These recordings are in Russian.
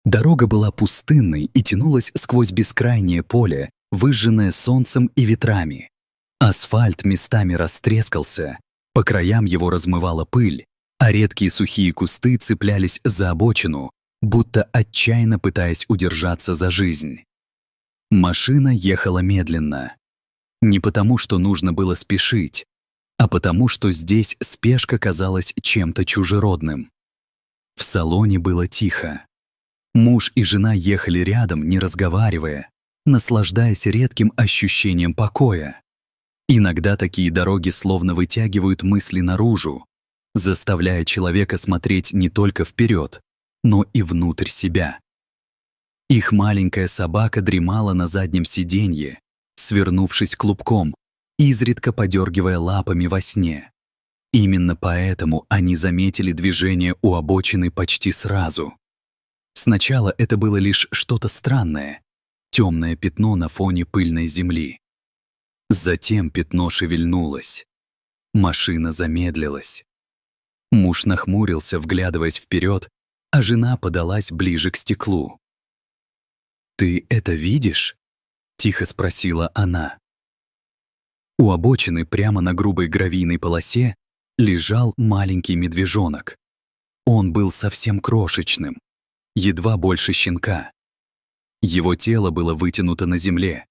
Дорога была пустынной и тянулась сквозь бескрайнее поле, выжженное солнцем и ветрами. Асфальт местами растрескался, по краям его размывала пыль, а редкие сухие кусты цеплялись за обочину, будто отчаянно пытаясь удержаться за жизнь. Машина ехала медленно. Не потому, что нужно было спешить, а потому, что здесь спешка казалась чем-то чужеродным. В салоне было тихо. Муж и жена ехали рядом, не разговаривая, наслаждаясь редким ощущением покоя. Иногда такие дороги словно вытягивают мысли наружу, заставляя человека смотреть не только вперед, но и внутрь себя. Их маленькая собака дремала на заднем сиденье, свернувшись клубком, изредка подергивая лапами во сне. Именно поэтому они заметили движение у обочины почти сразу. Сначала это было лишь что-то странное, темное пятно на фоне пыльной земли. Затем пятно шевельнулось. Машина замедлилась. Муж нахмурился, вглядываясь вперед, а жена подалась ближе к стеклу. «Ты это видишь?» — тихо спросила она. У обочины прямо на грубой гравийной полосе лежал маленький медвежонок. Он был совсем крошечным, едва больше щенка. Его тело было вытянуто на земле,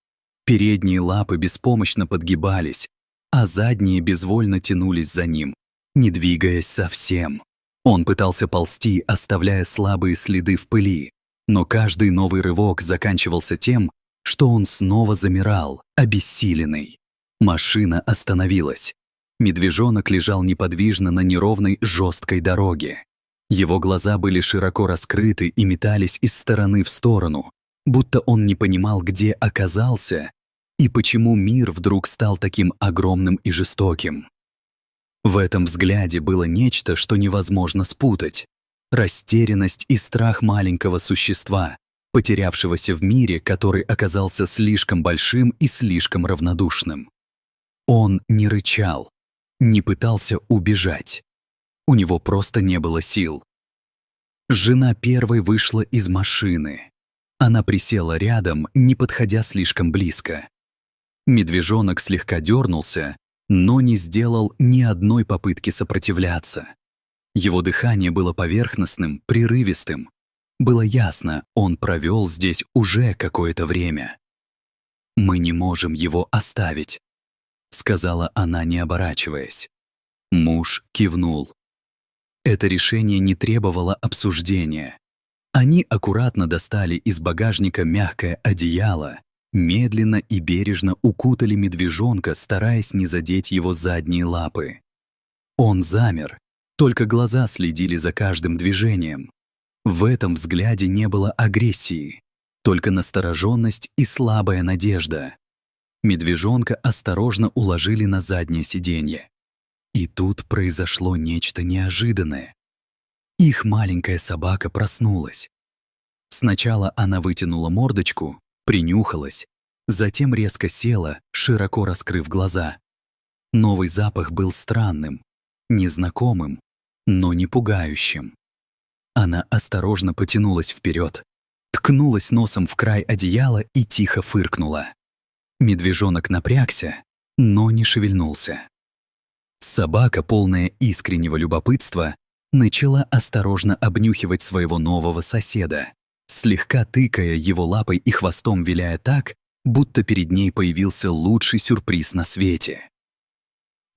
передние лапы беспомощно подгибались, а задние безвольно тянулись за ним, не двигаясь совсем. Он пытался ползти, оставляя слабые следы в пыли, но каждый новый рывок заканчивался тем, что он снова замирал, обессиленный. Машина остановилась. Медвежонок лежал неподвижно на неровной жесткой дороге. Его глаза были широко раскрыты и метались из стороны в сторону, будто он не понимал, где оказался и почему мир вдруг стал таким огромным и жестоким. В этом взгляде было нечто, что невозможно спутать. Растерянность и страх маленького существа, потерявшегося в мире, который оказался слишком большим и слишком равнодушным. Он не рычал, не пытался убежать. У него просто не было сил. Жена первой вышла из машины. Она присела рядом, не подходя слишком близко. Медвежонок слегка дернулся, но не сделал ни одной попытки сопротивляться. Его дыхание было поверхностным, прерывистым. Было ясно, он провел здесь уже какое-то время. «Мы не можем его оставить», — сказала она, не оборачиваясь. Муж кивнул. Это решение не требовало обсуждения. Они аккуратно достали из багажника мягкое одеяло, медленно и бережно укутали медвежонка, стараясь не задеть его задние лапы. Он замер, только глаза следили за каждым движением. В этом взгляде не было агрессии, только настороженность и слабая надежда. Медвежонка осторожно уложили на заднее сиденье. И тут произошло нечто неожиданное. Их маленькая собака проснулась. Сначала она вытянула мордочку, принюхалась, затем резко села, широко раскрыв глаза. Новый запах был странным, незнакомым, но не пугающим. Она осторожно потянулась вперед, ткнулась носом в край одеяла и тихо фыркнула. Медвежонок напрягся, но не шевельнулся. Собака, полная искреннего любопытства, начала осторожно обнюхивать своего нового соседа, слегка тыкая его лапой и хвостом, виляя так, будто перед ней появился лучший сюрприз на свете.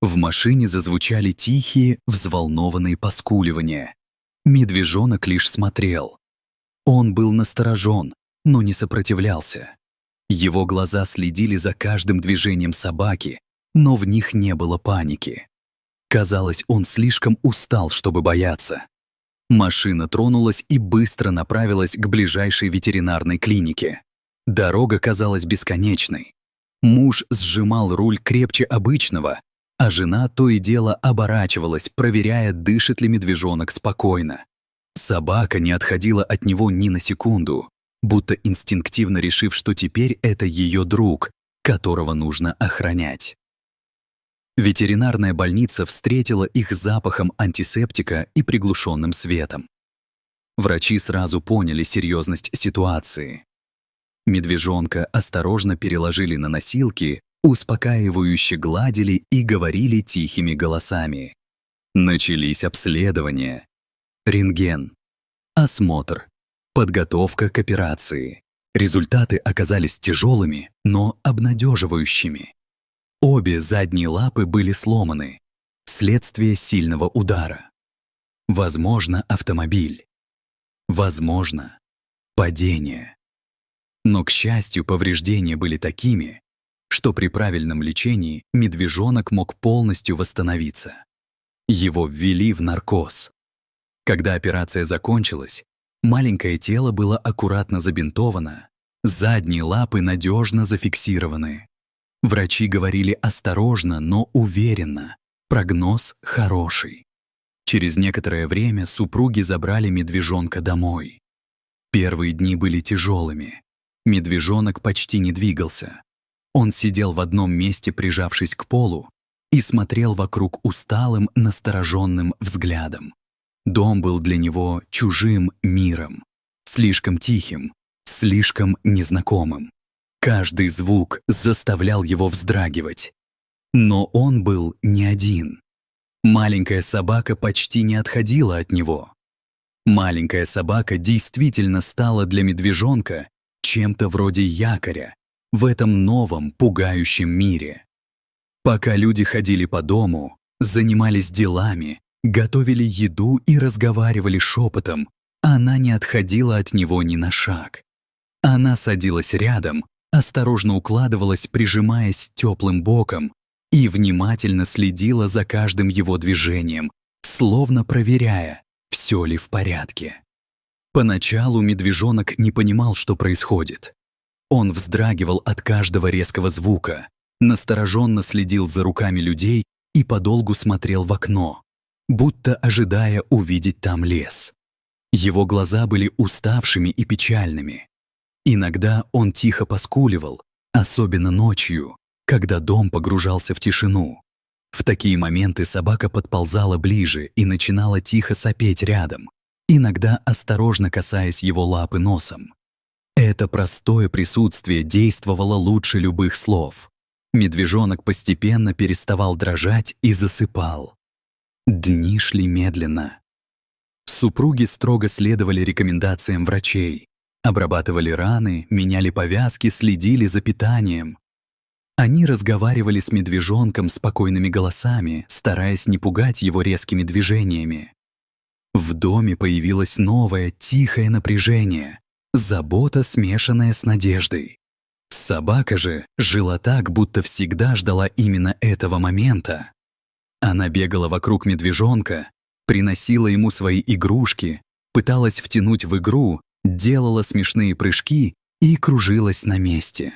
В машине зазвучали тихие, взволнованные поскуливания. Медвежонок лишь смотрел. Он был насторожен, но не сопротивлялся. Его глаза следили за каждым движением собаки, но в них не было паники. Казалось, он слишком устал, чтобы бояться. Машина тронулась и быстро направилась к ближайшей ветеринарной клинике. Дорога казалась бесконечной. Муж сжимал руль крепче обычного, а жена то и дело оборачивалась, проверяя, дышит ли медвежонок спокойно. Собака не отходила от него ни на секунду, будто инстинктивно решив, что теперь это ее друг, которого нужно охранять. Ветеринарная больница встретила их запахом антисептика и приглушенным светом. Врачи сразу поняли серьезность ситуации. Медвежонка осторожно переложили на носилки, успокаивающе гладили и говорили тихими голосами. Начались обследования. Рентген. Осмотр. Подготовка к операции. Результаты оказались тяжелыми, но обнадеживающими. Обе задние лапы были сломаны. Следствие сильного удара. Возможно, автомобиль. Возможно, падение. Но, к счастью, повреждения были такими, что при правильном лечении медвежонок мог полностью восстановиться. Его ввели в наркоз. Когда операция закончилась, маленькое тело было аккуратно забинтовано, задние лапы надежно зафиксированы. Врачи говорили осторожно, но уверенно. Прогноз хороший. Через некоторое время супруги забрали медвежонка домой. Первые дни были тяжелыми. Медвежонок почти не двигался. Он сидел в одном месте, прижавшись к полу, и смотрел вокруг усталым, настороженным взглядом. Дом был для него чужим миром, слишком тихим, слишком незнакомым. Каждый звук заставлял его вздрагивать. Но он был не один. Маленькая собака почти не отходила от него. Маленькая собака действительно стала для медвежонка чем-то вроде якоря в этом новом, пугающем мире. Пока люди ходили по дому, занимались делами, готовили еду и разговаривали шепотом, она не отходила от него ни на шаг. Она садилась рядом, осторожно укладывалась, прижимаясь теплым боком, и внимательно следила за каждым его движением, словно проверяя, все ли в порядке. Поначалу медвежонок не понимал, что происходит. Он вздрагивал от каждого резкого звука, настороженно следил за руками людей и подолгу смотрел в окно, будто ожидая увидеть там лес. Его глаза были уставшими и печальными. Иногда он тихо поскуливал, особенно ночью, когда дом погружался в тишину. В такие моменты собака подползала ближе и начинала тихо сопеть рядом, иногда осторожно касаясь его лапы носом. Это простое присутствие действовало лучше любых слов. Медвежонок постепенно переставал дрожать и засыпал. Дни шли медленно. Супруги строго следовали рекомендациям врачей, обрабатывали раны, меняли повязки, следили за питанием. Они разговаривали с медвежонком спокойными голосами, стараясь не пугать его резкими движениями. В доме появилось новое, тихое напряжение, забота, смешанная с надеждой. Собака же жила так, будто всегда ждала именно этого момента. Она бегала вокруг медвежонка, приносила ему свои игрушки, пыталась втянуть в игру, делала смешные прыжки и кружилась на месте.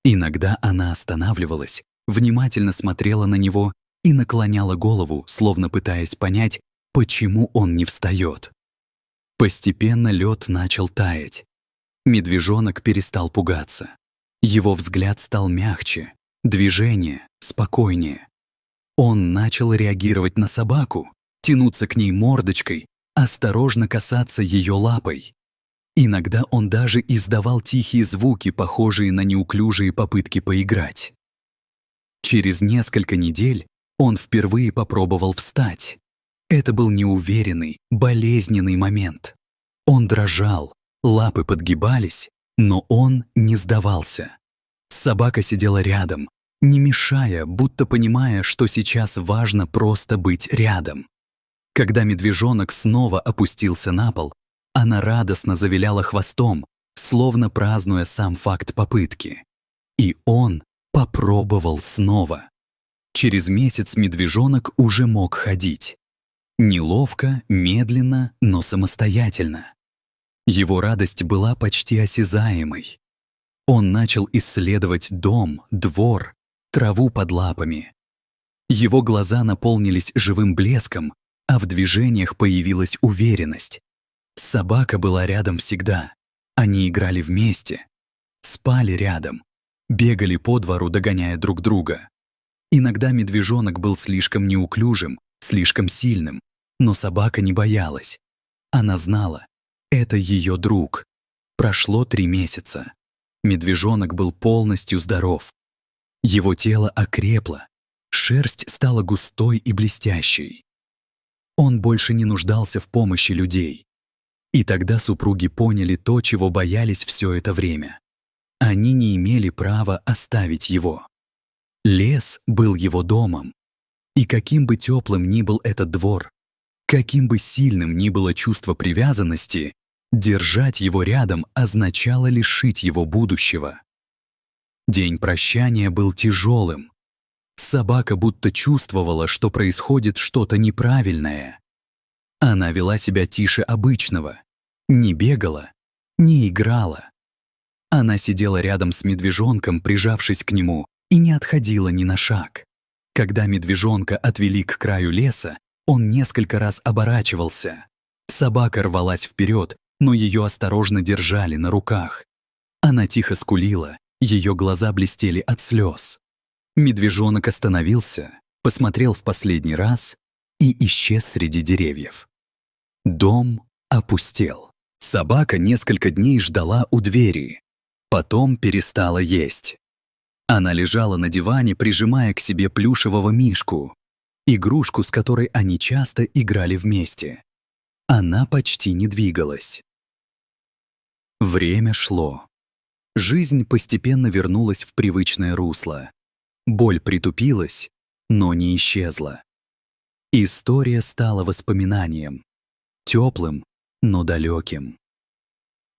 Иногда она останавливалась, внимательно смотрела на него и наклоняла голову, словно пытаясь понять, почему он не встает. Постепенно лед начал таять. Медвежонок перестал пугаться. Его взгляд стал мягче, движение спокойнее. Он начал реагировать на собаку, тянуться к ней мордочкой, осторожно касаться ее лапой. Иногда он даже издавал тихие звуки, похожие на неуклюжие попытки поиграть. Через несколько недель он впервые попробовал встать. Это был неуверенный, болезненный момент. Он дрожал, лапы подгибались, но он не сдавался. Собака сидела рядом, не мешая, будто понимая, что сейчас важно просто быть рядом. Когда медвежонок снова опустился на пол, она радостно завиляла хвостом, словно празднуя сам факт попытки. И он попробовал снова. Через месяц медвежонок уже мог ходить. Неловко, медленно, но самостоятельно. Его радость была почти осязаемой. Он начал исследовать дом, двор, траву под лапами. Его глаза наполнились живым блеском, а в движениях появилась уверенность. Собака была рядом всегда. Они играли вместе, спали рядом, бегали по двору, догоняя друг друга. Иногда медвежонок был слишком неуклюжим, слишком сильным, но собака не боялась. Она знала, это ее друг. Прошло 3 месяца. Медвежонок был полностью здоров. Его тело окрепло, шерсть стала густой и блестящей. Он больше не нуждался в помощи людей. И тогда супруги поняли то, чего боялись все это время. Они не имели права оставить его. Лес был его домом. И каким бы теплым ни был этот двор, каким бы сильным ни было чувство привязанности, держать его рядом означало лишить его будущего. День прощания был тяжелым. Собака будто чувствовала, что происходит что-то неправильное. Она вела себя тише обычного, не бегала, не играла. Она сидела рядом с медвежонком, прижавшись к нему, и не отходила ни на шаг. Когда медвежонка отвели к краю леса, он несколько раз оборачивался. Собака рвалась вперед, но ее осторожно держали на руках. Она тихо скулила, ее глаза блестели от слез. Медвежонок остановился, посмотрел в последний раз и исчез среди деревьев. Дом опустел. Собака несколько дней ждала у двери. Потом перестала есть. Она лежала на диване, прижимая к себе плюшевого мишку, игрушку, с которой они часто играли вместе. Она почти не двигалась. Время шло. Жизнь постепенно вернулась в привычное русло. Боль притупилась, но не исчезла. История стала воспоминанием. Теплым, но далеким.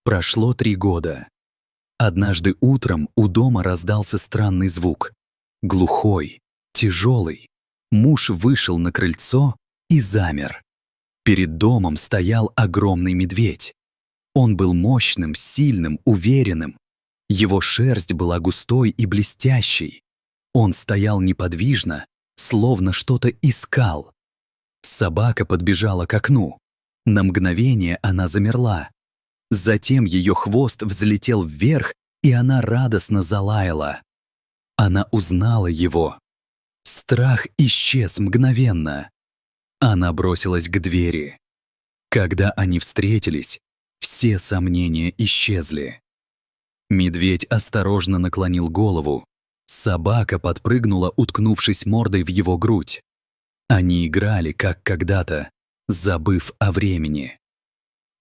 Прошло 3 года. Однажды утром у дома раздался странный звук. Глухой, тяжелый. Муж вышел на крыльцо и замер. Перед домом стоял огромный медведь. Он был мощным, сильным, уверенным. Его шерсть была густой и блестящей. Он стоял неподвижно, словно что-то искал. Собака подбежала к окну. На мгновение она замерла. Затем ее хвост взлетел вверх, и она радостно залаяла. Она узнала его. Страх исчез мгновенно. Она бросилась к двери. Когда они встретились, все сомнения исчезли. Медведь осторожно наклонил голову. Собака подпрыгнула, уткнувшись мордой в его грудь. Они играли, как когда-то, забыв о времени.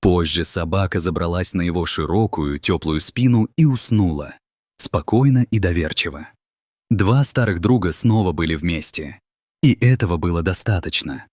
Позже собака забралась на его широкую, теплую спину и уснула, спокойно и доверчиво. 2 старых друга снова были вместе. И этого было достаточно.